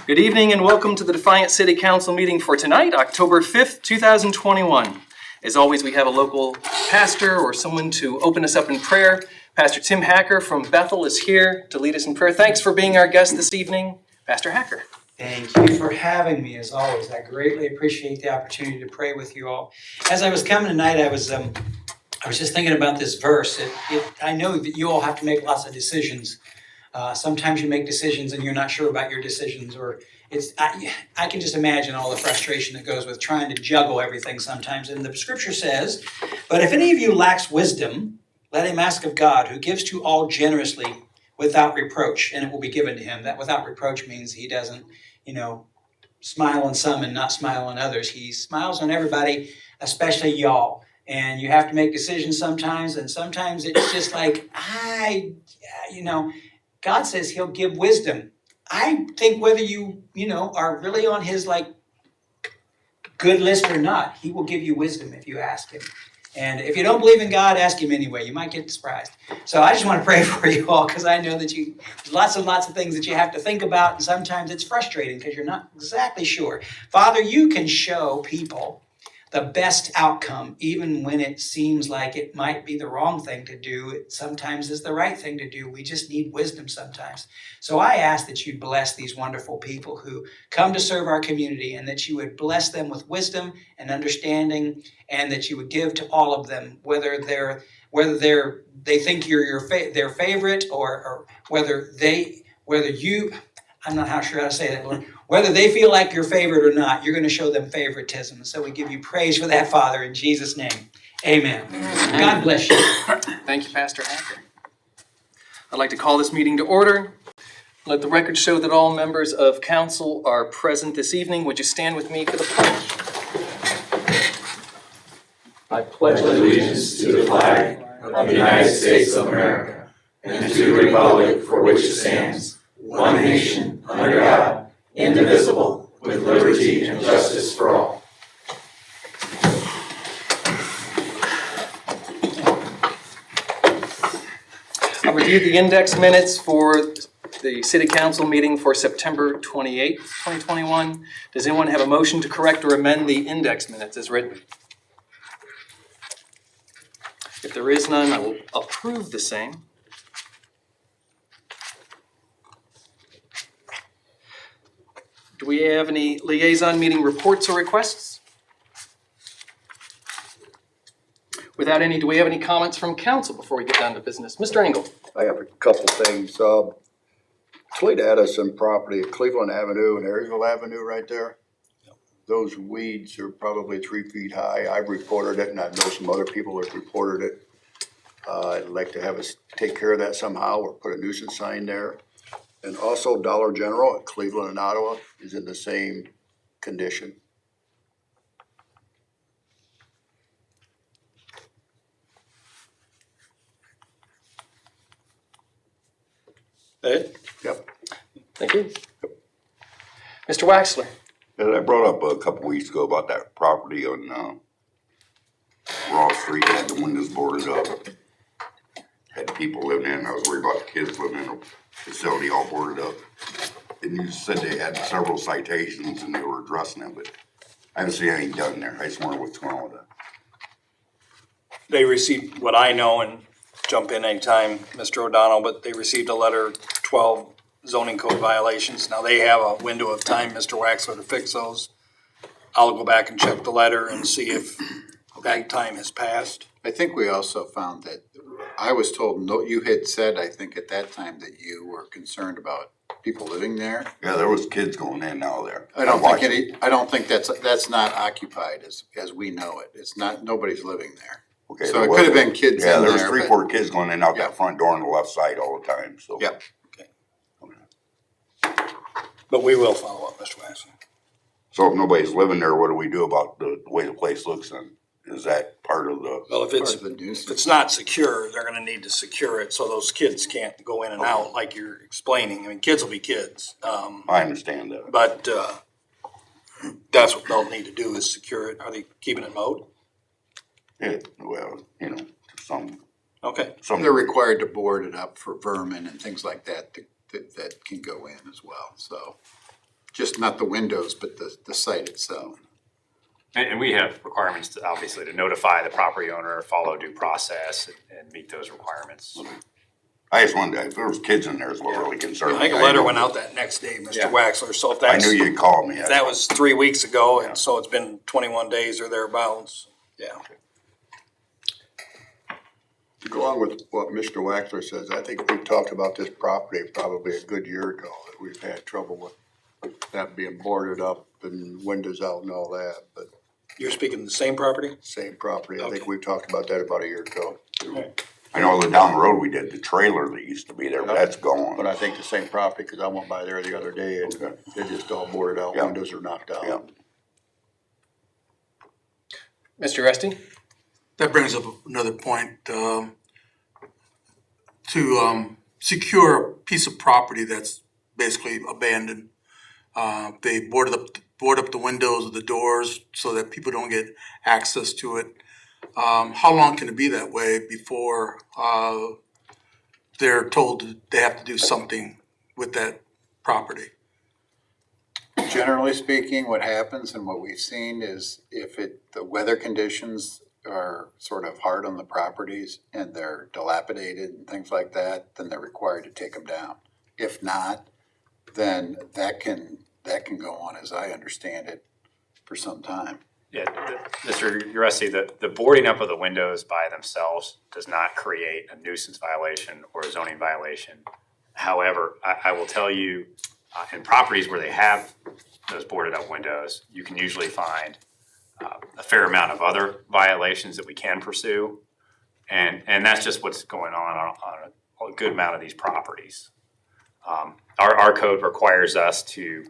Good evening and welcome to the Defiance City Council meeting for tonight, October 5th, 2021. As always, we have a local pastor or someone to open us up in prayer. Pastor Tim Hacker from Bethel is here to lead us in prayer. Thanks for being our guest this evening, Pastor Hacker. Thank you for having me, as always. I greatly appreciate the opportunity to pray with you all. As I was coming tonight, I was just thinking about this verse. I know that you all have to make lots of decisions. Sometimes you make decisions and you're not sure about your decisions, or I can just imagine all the frustration that goes with trying to juggle everything sometimes. And the scripture says, "But if any of you lacks wisdom, let him ask of God, who gives to all generously without reproach, and it will be given to him." That without reproach means he doesn't, smile on some and not smile on others. He smiles on everybody, especially y'all. And you have to make decisions sometimes, and sometimes it's just like, God says he'll give wisdom. I think whether you are really on his good list or not, he will give you wisdom if you ask him. And if you don't believe in God, ask him anyway. You might get surprised. So I just want to pray for you all, because I know that there's lots of things that you have to think about, and sometimes it's frustrating because you're not exactly sure. Father, you can show people the best outcome, even when it seems like it might be the wrong thing to do. It sometimes is the right thing to do. We just need wisdom sometimes. So I ask that you bless these wonderful people who come to serve our community, and that you would bless them with wisdom and understanding, and that you would give to all of them, whether they think you're their favorite, or I'm not sure how to say that, Lord. Whether they feel like you're favorite or not, you're going to show them favoritism. So we give you praise for that, Father, in Jesus' name. Amen. God bless you. Thank you, Pastor Hacker. I'd like to call this meeting to order. Let the record show that all members of council are present this evening. Would you stand with me for the pledge? I pledge allegiance to the flag of the United States of America and to the republic for which it stands, one nation, under God, indivisible, with liberty and justice for all. I'll review the index minutes for the City Council meeting for September 28th, 2021. Does anyone have a motion to correct or amend the index minutes as written? If there is none, I will approve the same. Do we have any liaison meeting reports or requests? Without any, do we have any comments from council before we get down to business? Mr. Engel. I have a couple things. Toledo had us some property at Cleveland Avenue and Arizville Avenue right there. Those weeds are probably 3 feet high. I've reported it, and I know some other people have reported it. I'd like to have us take care of that somehow, or put a nuisance sign there. And also Dollar General at Cleveland and Ottawa is in the same condition. Ed? Yep. Thank you. Yep. Mr. Waxler. And I brought up a couple weeks ago about that property on Ross Street that had the windows boarded up. Had people living in. I was worried about the kids living in the facility all boarded up. And you said they had several citations and they were addressing it, but I haven't seen anything done there. I just wonder what's going on with that. They received, what I know, and jump in anytime, Mr. O'Donnell, but they received a letter, 12 zoning code violations. Now they have a window of time, Mr. Waxler, to fix those. I'll go back and check the letter and see if that time has passed. I think we also found that, I was told, no, you had said, I think at that time, that you were concerned about people living there. Yeah, there was kids going in and out of there. I don't think that's not occupied as we know it. It's not, nobody's living there. Okay, so it could have been kids in there. Yeah, there was 3-4 kids going in and out that front door on the left side all the time, so. Yep. Okay. But we will follow up, Mr. Waxler. So if nobody's living there, what do we do about the way the place looks then? Is that part of the? Well, if it's not secure, they're gonna need to secure it so those kids can't go in and out like you're explaining. I mean, kids will be kids. I understand that. But that's what they'll need to do is secure it. Are they keeping it mowed? Yeah, well, some. Okay. They're required to board it up for vermin and things like that that can go in as well, so. just not the windows, but the site itself. And we have requirements to, obviously, to notify the property owner, follow due process, and meet those requirements. I just wondered, if there was kids in there is what really concerned I me. think a letter went out that next day, Mr. Yeah. Waxler, so if I that's, knew you'd call me. if that was 3 weeks ago, Yeah. and so it's been 21 days or thereabouts, yeah. To go along with what Mr. Waxler says, I think we talked about this property probably a good year ago, that we've had trouble with that being boarded up and windows out and all that, but You're speaking the same property? same property. I think Okay. we talked about that about a year ago. I know that down the road we did the trailer that used to be there, but that's gone. But I think the same property, because I went by there the other day and Okay. they just all boarded out, Yeah. windows are knocked Yeah. out. Mr. Resty? That brings up another point. To secure a piece of property that's basically abandoned, they board up the windows or the doors so that people don't get access to it. How long can it be that way before they're told that they have to do something with that property? Generally speaking, what happens and what we've seen is if the weather conditions are sort of hard on the properties and they're dilapidated and things like that, then they're required to take them down. If not, then that can go on, as I understand it, for some time. Yeah, Mr. Uresi, the boarding up of the windows by themselves does not create a nuisance violation or a zoning violation. However, I will tell you, in properties where they have those boarded up windows, you can usually find a fair amount of other violations that we can pursue. And that's just what's going on a good amount of these properties. Our code requires us to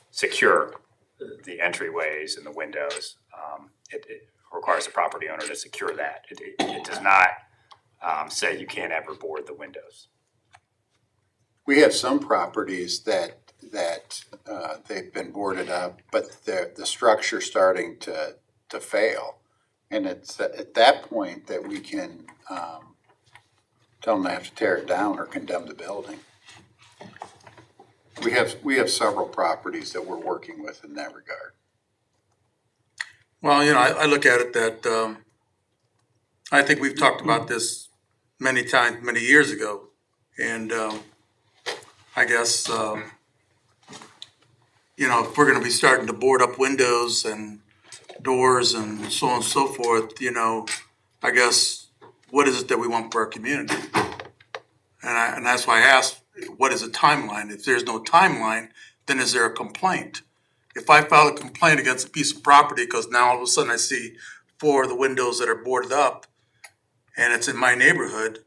secure the entryways and the windows. It requires the property owner to secure that. It does not say you can't ever board the windows. We have some properties that they've been boarded up, but the structure's starting to fail. And it's at that point that we can tell them they have to tear it down or condemn the building. We have several properties that we're working with in that regard. Well, I look at it that I think we've talked about this many times, many years ago. And I guess, if we're going to be starting to board up windows and doors and so on and so forth, I guess, what is it that we want for our community? And that's why I asked, what is a timeline? If there's no timeline, then is there a complaint? If I file a complaint against a piece of property because now all of a sudden I see 4 of the windows that are boarded up and it's in my neighborhood,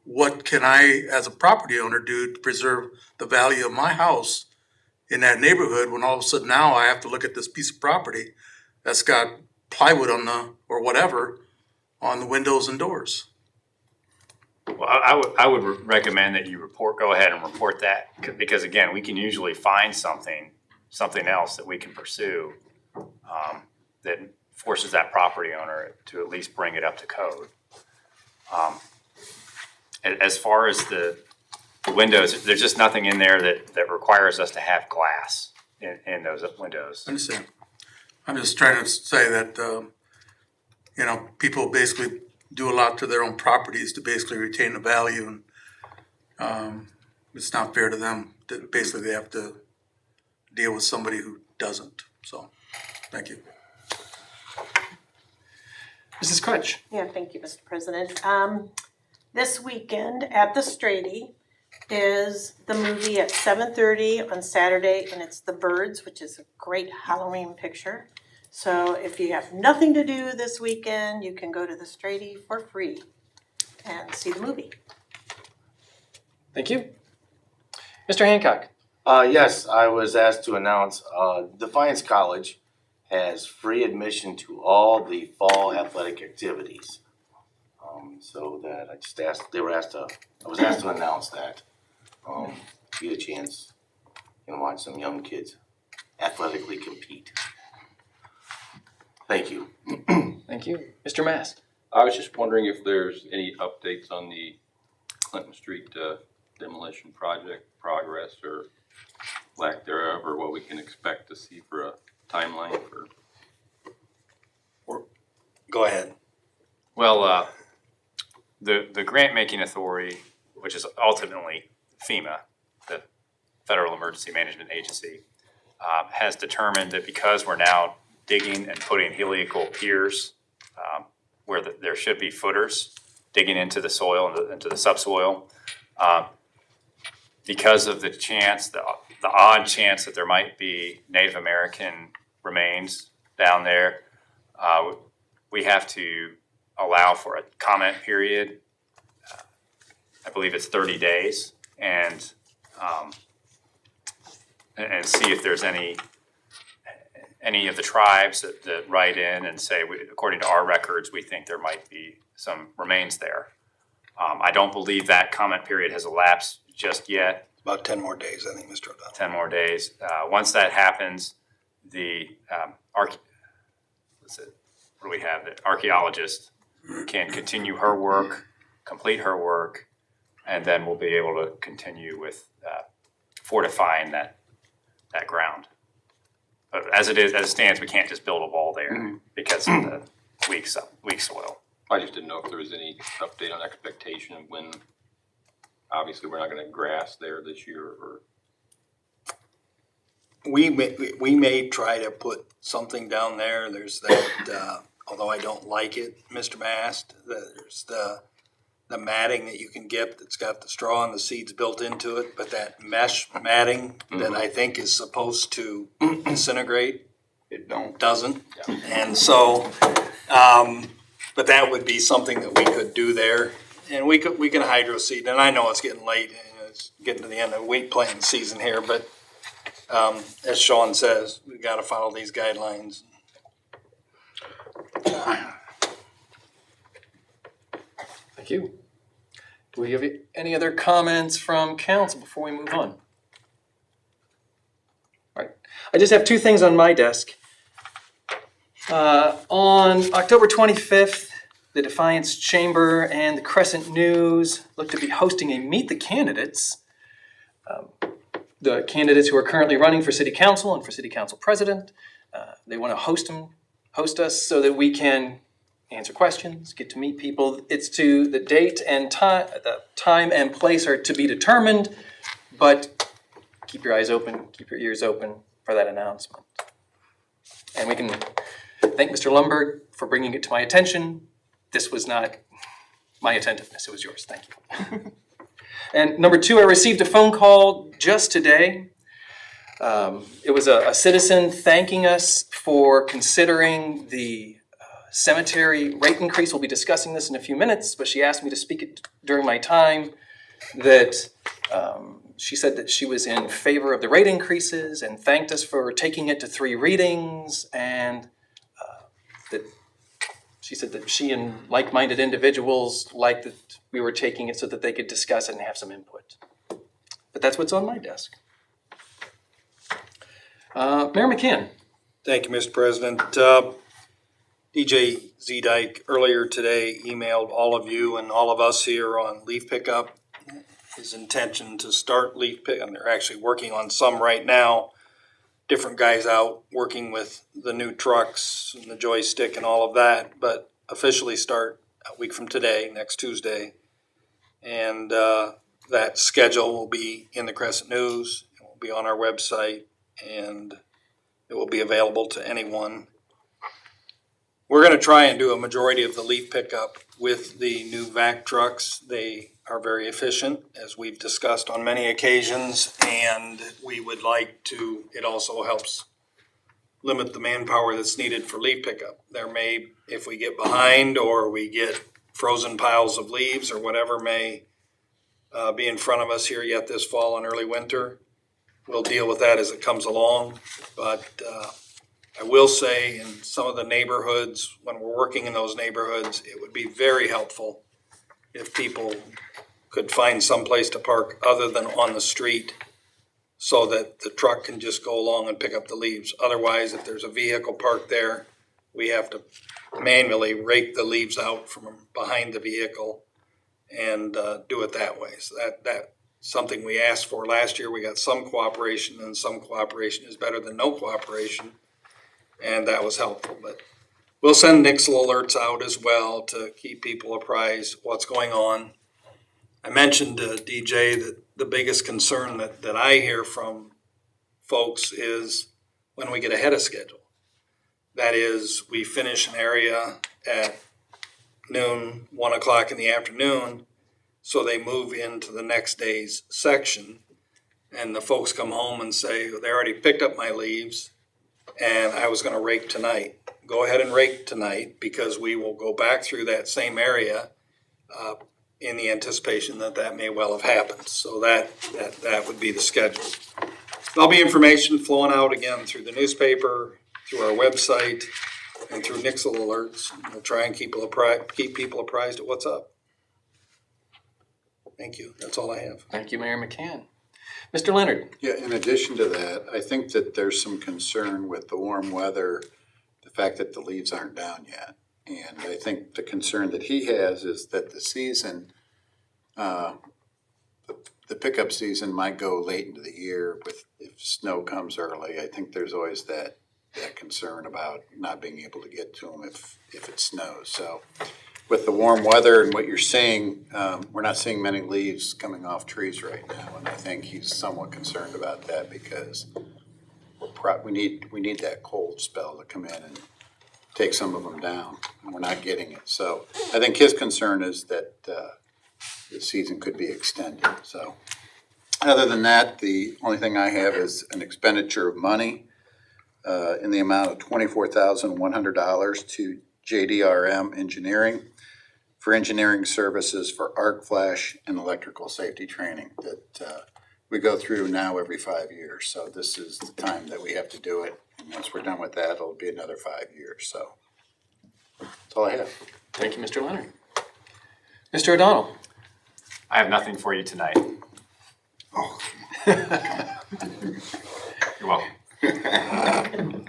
what can I, as a property owner, do to preserve the value of my house in that neighborhood when all of a sudden now I have to look at this piece of property that's got plywood or whatever on the windows and doors? Well, I would recommend that you go ahead and report that, because again, we can usually find something else that we can pursue that forces that property owner to at least bring it up to code. As far as the windows, there's just nothing in there that requires us to have glass in those windows. I understand. I'm just trying to say that, people basically do a lot to their own properties to basically retain the value, and it's not fair to them that basically they have to deal with somebody who doesn't. So, thank you. Mrs. Crutch? Yeah, thank you, Mr. President. This weekend at the Strady is the movie at 7:30 on Saturday, and it's The Birds, which is a great Halloween picture. So if you have nothing to do this weekend, you can go to the Strady for free and see the movie. Thank you. Mr. Hancock? Yes, I was asked to announce, Defiance College has free admission to all the fall athletic activities. So that I was asked to announce that, get a chance and watch some young kids athletically compete. Thank you. Thank you. Mr. Mast? I was just wondering if there's any updates on the Clinton Street demolition project progress or lack thereof, or what we can expect to see for a timeline for? Go ahead. Well, the grant-making authority, which is ultimately FEMA, the Federal Emergency Management Agency, has determined that because we're now digging and putting helical piers where there should be footers, digging into the soil and into the subsoil, because of the chance, the odd chance that there might be Native American remains down there, we have to allow for a comment period. I believe it's 30 days, and see if there's any of the tribes that write in and say, according to our records, we think there might be some remains there. I don't believe that comment period has elapsed just yet. About 10 more days, I think, Mr. O'Donnell. 10 more days. Once that happens, the archaeologist can continue her work, complete her work, and then we'll be able to continue with fortifying that ground. But as it stands, we can't just build a wall there because of the weak soil. I just didn't know if there was any update on expectation of when, obviously we're not gonna have grass there this year, or. We may try to put something down there. There's that, although I don't like it, Mr. Mast, there's the matting that you can get that's got the straw and the seeds built into it, but that mesh matting that I think is supposed to disintegrate, It don't. doesn't. And so, but that would be something that we could do there. And we can hydro seed, and I know it's getting late and it's getting to the end of wheat planting season here, but as Sean says, we gotta follow these guidelines. Thank you. Do we have any other comments from council before we move on? All right. I just have two things on my desk. On October 25th, the Defiance Chamber and the Crescent News look to be hosting a Meet the Candidates. The candidates who are currently running for city council and for city council president, they want to host us so that we can answer questions, get to meet people. It's to the date and time, the time and place are to be determined, but keep your eyes open, keep your ears open for that announcement. And we can thank Mr. Lumberg for bringing it to my attention. This was not my attentiveness, it was yours, thank you. And number two, I received a phone call just today. It was a citizen thanking us for considering the cemetery rate increase. We'll be discussing this in a few minutes, but she asked me to speak it during my time. That she said that she was in favor of the rate increases and thanked us for taking it to 3 readings, and that she said that she and like-minded individuals liked that we were taking it so that they could discuss it and have some input. But that's what's on my desk. Mayor McCann. Thank you, Mr. President. DJ Z-Dyke earlier today emailed all of you and all of us here on leaf pickup. His intention to start leaf pickup, and they're actually working on some right now. Different guys out working with the new trucks and the joystick and all of that, but officially start a week from today, next Tuesday. And that schedule will be in the Crescent News, it will be on our website, and it will be available to anyone. We're gonna try and do a majority of the leaf pickup with the new vac trucks. They are very efficient, as we've discussed on many occasions, and we would like to, it also helps limit the manpower that's needed for leaf pickup. There may, if we get behind or we get frozen piles of leaves or whatever may be in front of us here yet this fall and early winter, we'll deal with that as it comes along. But I will say in some of the neighborhoods, when we're working in those neighborhoods, it would be very helpful if people could find some place to park other than on the street so that the truck can just go along and pick up the leaves. Otherwise, if there's a vehicle parked there, we have to manually rake the leaves out from behind the vehicle and do it that way. So that something we asked for last year. We got some cooperation, and some cooperation is better than no cooperation. And that was helpful, but we'll send Nixle alerts out as well to keep people apprised of what's going on. I mentioned to DJ that the biggest concern that I hear from folks is when we get ahead of schedule. That is, we finish an area at noon, 1 o'clock in the afternoon, so they move into the next day's section. And the folks come home and say, they already picked up my leaves and I was gonna rake tonight. Go ahead and rake tonight, because we will go back through that same area in the anticipation that may well have happened. So that would be the schedule. There'll be information flowing out again through the newspaper, through our website, and through Nixle alerts. We'll try and keep people apprised of what's up. Thank you. That's all I have. Thank you, Mayor McCann. Mr. Leonard. Yeah, in addition to that, I think that there's some concern with the warm weather, the fact that the leaves aren't down yet. And I think the concern that he has is that the season, the pickup season might go late into the year if snow comes early. I think there's always that concern about not being able to get to them if it snows. So with the warm weather and what you're seeing, we're not seeing many leaves coming off trees right now. And I think he's somewhat concerned about that, because we need that cold spell to come in and take some of them down, and we're not getting it. So I think his concern is that the season could be extended. So other than that, the only thing I have is an expenditure of money in the amount of $24,100 to JDRM Engineering for engineering services for arc flash and electrical safety training that we go through now every 5 years. So this is the time that we have to do it. And once we're done with that, it'll be another 5 years. So that's all I have. Thank you, Mr. Leonard. Mr. O'Donnell. I have nothing for you tonight. Oh, You're welcome.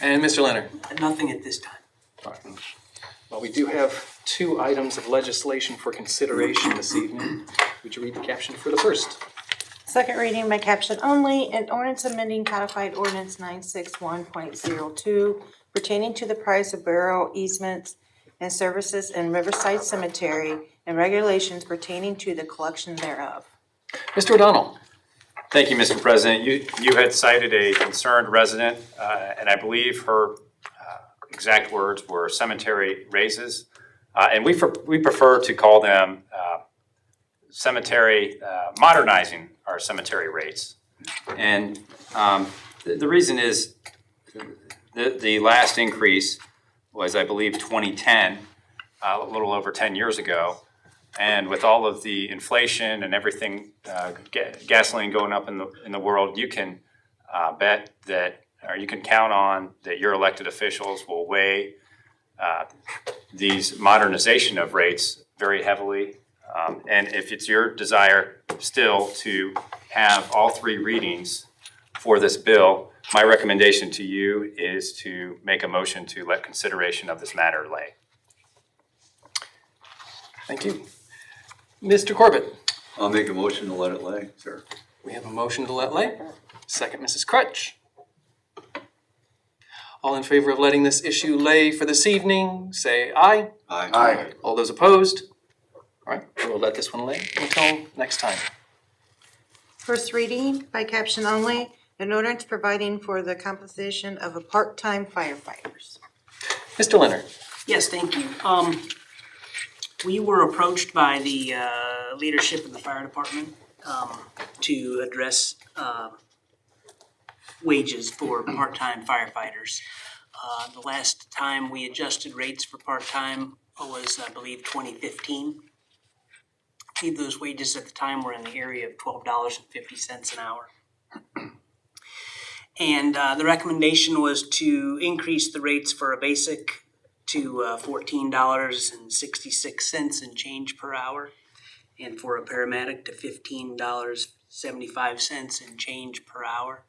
And Mr. Leonard. Nothing at this time. Well, we do have 2 items of legislation for consideration this evening. Would you read the caption for the first? Second reading by caption only, an ordinance amending codified ordinance 961.02 pertaining to the price of burial easements and services in Riverside Cemetery and regulations pertaining to the collection thereof. Mr. O'Donnell. Thank you, Mr. President. You had cited a concerned resident, and I believe her exact words were cemetery raises. And we prefer to call them cemetery, modernizing our cemetery rates. And the reason is the last increase was, I believe, 2010, a little over 10 years ago. And with all of the inflation and everything, gasoline going up in the world, you can bet that, or you can count on that your elected officials will weigh these modernization of rates very heavily. And if it's your desire still to have all 3 readings for this bill, my recommendation to you is to make a motion to let consideration of this matter lay. Thank you. Mr. Corbett. I'll make a motion to let it lay, sir. We have a motion to let lay. Second, Mrs. Crutch. All in favor of letting this issue lay for this evening, say aye. Aye. All those opposed? All right, we'll let this one lay until next time. First reading by caption only, an ordinance providing for the composition of a part-time firefighters. Mr. Leonard. Yes, thank you. We were approached by the leadership of the fire department to address wages for part-time firefighters. The last time we adjusted rates for part-time was, I believe, 2015. I believe those wages at the time were in the area of $12.50 an hour. And the recommendation was to increase the rates for a basic to $14.66 and change per hour, and for a paramedic to $15.75 and change per hour.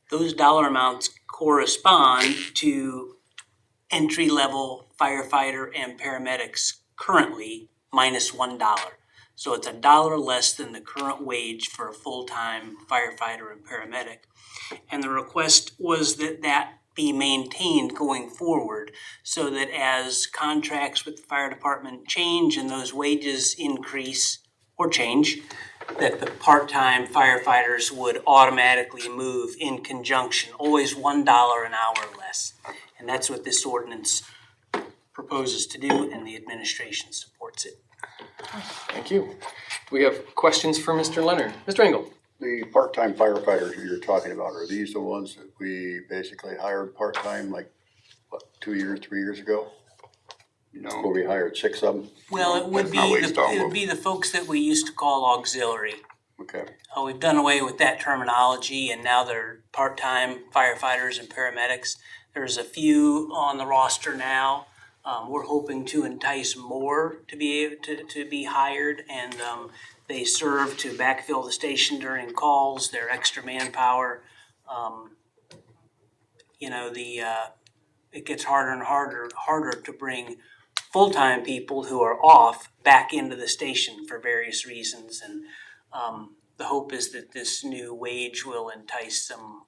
Those dollar amounts correspond to entry-level firefighter and paramedics currently minus $1. So it's $1 less than the current wage for a full-time firefighter and paramedic. And the request was that that be maintained going forward so that as contracts with the fire department change and those wages increase or change, that the part-time firefighters would automatically move in conjunction, always $1 an hour less. And that's what this ordinance proposes to do, and the administration supports it. Thank you. Do we have questions for Mr. Leonard? Mr. Engel? The part-time firefighters that you're talking about, are these the ones that we basically hired part-time like, what, 2 years, 3 years ago? Where No, we hired 6 of them? Well, it would That's not what he's talking about. be the folks that we used to call auxiliary. Okay. We've done away with that terminology, and now they're part-time firefighters and paramedics. There's a few on the roster now. We're hoping to entice more to be hired, and they serve to backfill the station during calls. They're extra manpower. It gets harder and harder to bring full-time people who are off back into the station for various reasons, and the hope is that this new wage will entice some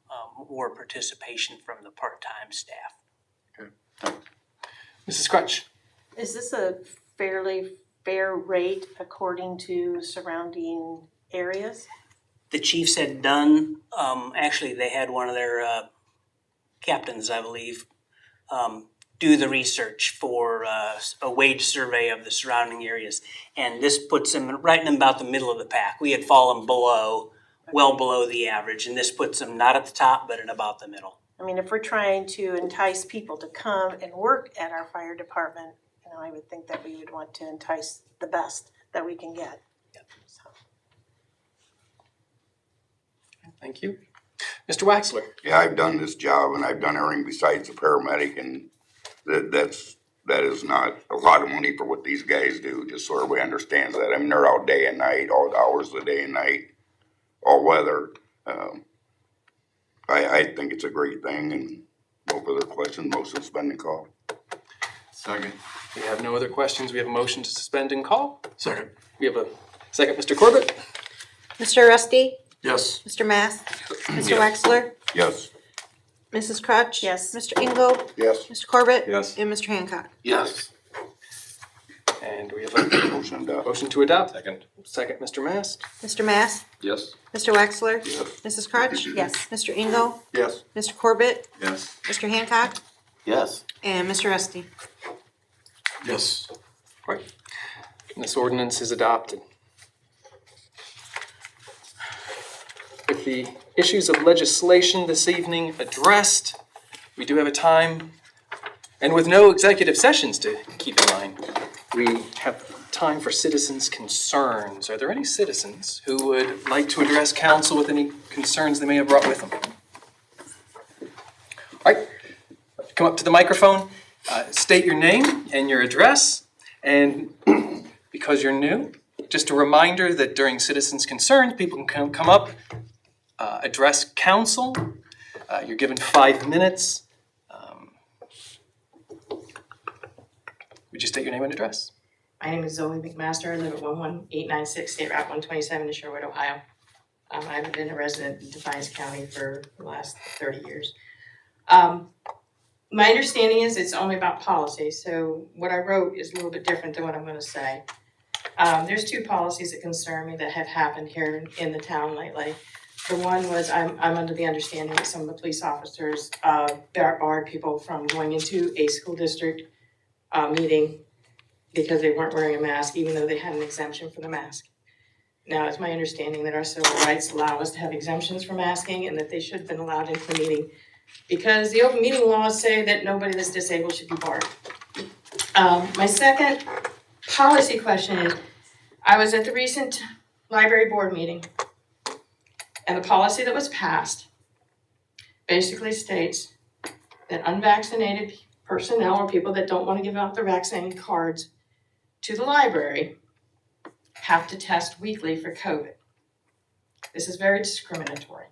more participation from the part-time staff. Mrs. Crutch? Is this a fairly fair rate according to surrounding areas? The chiefs had done, actually, they had one of their captains, I believe, do the research for a wage survey of the surrounding areas. And this puts them right in about the middle of the pack. We had fallen well below the average, and this puts them not at the top, but at about the middle. I mean, if we're trying to entice people to come and work at our fire department, I would think that we would want to entice the best that we can get. Yep. So. Thank you. Mr. Waxler? yeah, I've done this job and I've done everything besides a paramedic, and that is not a lot of money for what these guys do, just so everybody understands that. I mean, they're out day and night, all hours of the day and night, all weather. I think it's a great thing, and no further questions, motion to suspend and call. Second. We have no other questions. We have a motion to suspend and call. Second. We have a second, Mr. Corbett? Mr. Rusty? Yes. Mr. Mass? Mr. Wexler? Yes. Mrs. Crutch? Yes. Mr. Engel? Yes. Mr. Corbett? Yes. And Mr. Hancock? Yes. And we have a Motion to adopt. motion to adopt. Second. Second, Mr. Mast? Mr. Mass? Yes. Mr. Wexler? Yes. Mrs. Crutch? Yes. Mr. Engel? Yes. Mr. Corbett? Yes. Mr. Hancock? Yes. And Mr. Rusty? Yes. Right. And this ordinance is adopted. With the issues of legislation this evening addressed, we do have a time, and with no executive sessions to keep in mind, we have time for citizens' concerns. Are there any citizens who would like to address council with any concerns they may have brought with them? All right, come up to the microphone, state your name and your address, and because you're new, just a reminder that during citizens' concerns, people can come up, address council. You're given 5 minutes. Would you state your name and address? My name is Zoe McMaster. I live at 11896 State Route 127 in Sherwood, Ohio. I've been a resident in Defiance County for the last 30 years. My understanding is it's only about policy, so what I wrote is a little bit different than what I'm going to say. There's 2 policies that concern me that have happened here in the town lately. The one was I'm under the understanding that some of the police officers barred people from going into a school district meeting because they weren't wearing a mask, even though they had an exemption for the mask. Now, it's my understanding that our civil rights allow us to have exemptions for masking and that they should have been allowed into the meeting because the open meeting laws say that nobody that's disabled should be barred. My second policy question is, I was at the recent library board meeting, and the policy that was passed basically states that unvaccinated personnel or people that don't want to give out their vaccine cards to the library have to test weekly for COVID. This is very discriminatory.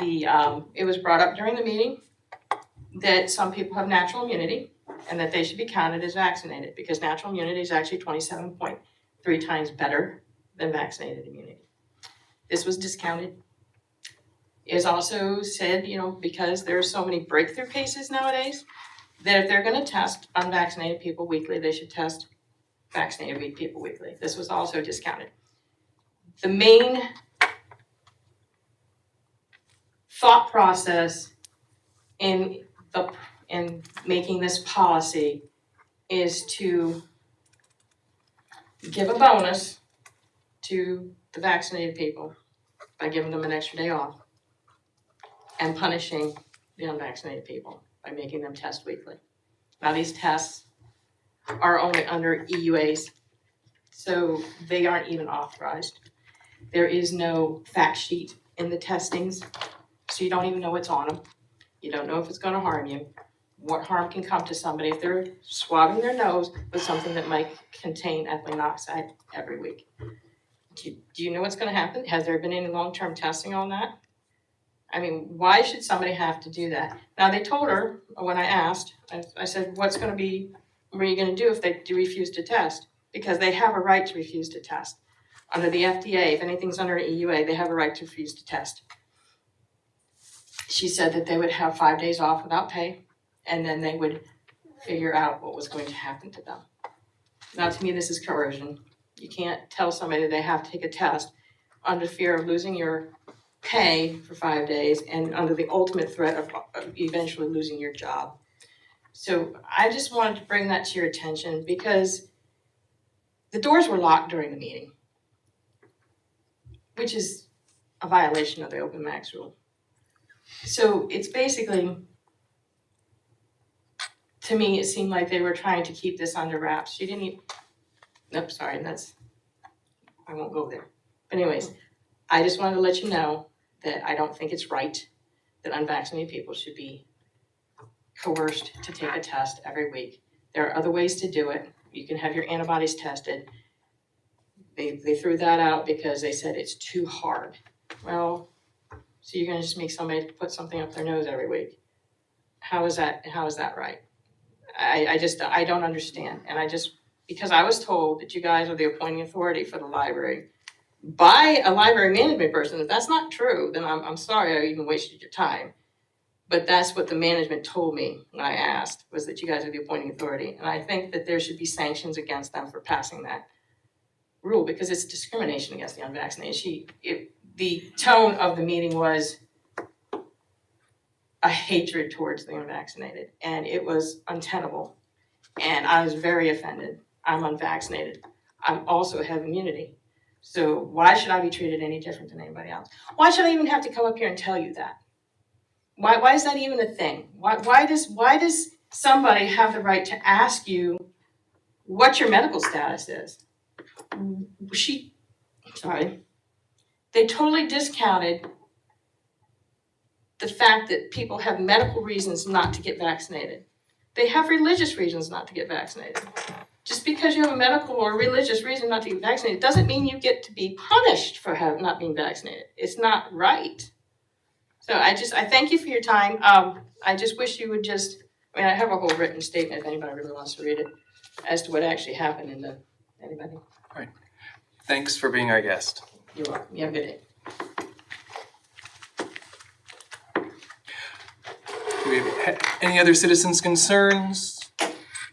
It was brought up during the meeting that some people have natural immunity and that they should be counted as vaccinated because natural immunity is actually 27 3 times better than vaccinated immunity. This was discounted. It is also said, because there are so many breakthrough cases nowadays, that if they're gonna test unvaccinated people weekly, they should test vaccinated people weekly. This was also discounted. The main thought process in making this policy is to give a bonus to the vaccinated people by giving them an extra day off and punishing the unvaccinated people by making them test weekly. Now, these tests are only under EUAs, so they aren't even authorized. There is no fact sheet in the testings, so you don't even know what's on them. You don't know if it's gonna harm you. What harm can come to somebody if they're swabbing their nose with something that might contain ethylene oxide every week? Do you know what's gonna happen? Has there been any long-term testing on that? I mean, why should somebody have to do that? Now, they told her, when I asked, I said, what are you gonna do if they do refuse to test? Because they have a right to refuse to test. Under the FDA, if anything's under an EUA, they have a right to refuse to test. She said that they would have 5 days off without pay, and then they would figure out what was going to happen to them. Now, to me, this is coercion. You can't tell somebody that they have to take a test under fear of losing your pay for 5 days and under the ultimate threat of eventually losing your job. So I just wanted to bring that to your attention because the doors were locked during the meeting, which is a violation of the open max rule. So it's basically, to me, it seemed like they were trying to keep this under wraps. She didn't even, nope, sorry, I won't go there. But anyways, I just wanted to let you know that I don't think it's right that unvaccinated people should be coerced to take a test every week. There are other ways to do it. You can have your antibodies tested. They threw that out because they said it's too hard. Well, so you're gonna just make somebody put something up their nose every week. How is that right? I don't understand. And because I was told that you guys are the appointing authority for the library by a library management person. If that's not true, then I'm sorry I even wasted your time. But that's what the management told me when I asked, was that you guys are the appointing authority. And I think that there should be sanctions against them for passing that rule because it's discrimination against the unvaccinated. The tone of the meeting was a hatred towards the unvaccinated, and it was untenable. And I was very offended. I'm unvaccinated. I also have immunity. So why should I be treated any different than anybody else? Why should I even have to come up here and tell you that? Why is that even a thing? Why does somebody have the right to ask you what your medical status is? They totally discounted the fact that people have medical reasons not to get vaccinated. They have religious reasons not to get vaccinated. Just because you have a medical or religious reason not to get vaccinated doesn't mean you get to be punished for not being vaccinated. It's not right. So I thank you for your time. I just wish you would I have a whole written statement if anybody really wants to read it as to what actually happened anybody. All right. Thanks for being our guest. You're welcome. You have a good day. Do we have any other citizens' concerns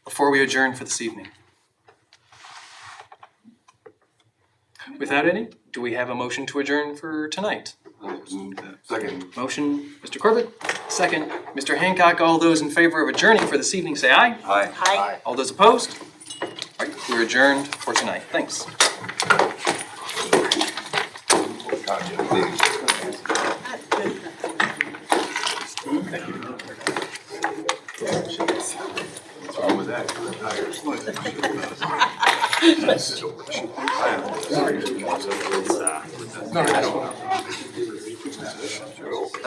before we adjourn for this evening? Without any, do we have a motion to adjourn for tonight? Second. Motion, Mr. Corbett. Second, Mr. Hancock. All those in favor of adjourning for this evening, say aye. Aye. Hi. All those opposed? All right, we're adjourned for tonight. Thanks. What's wrong with that? It's,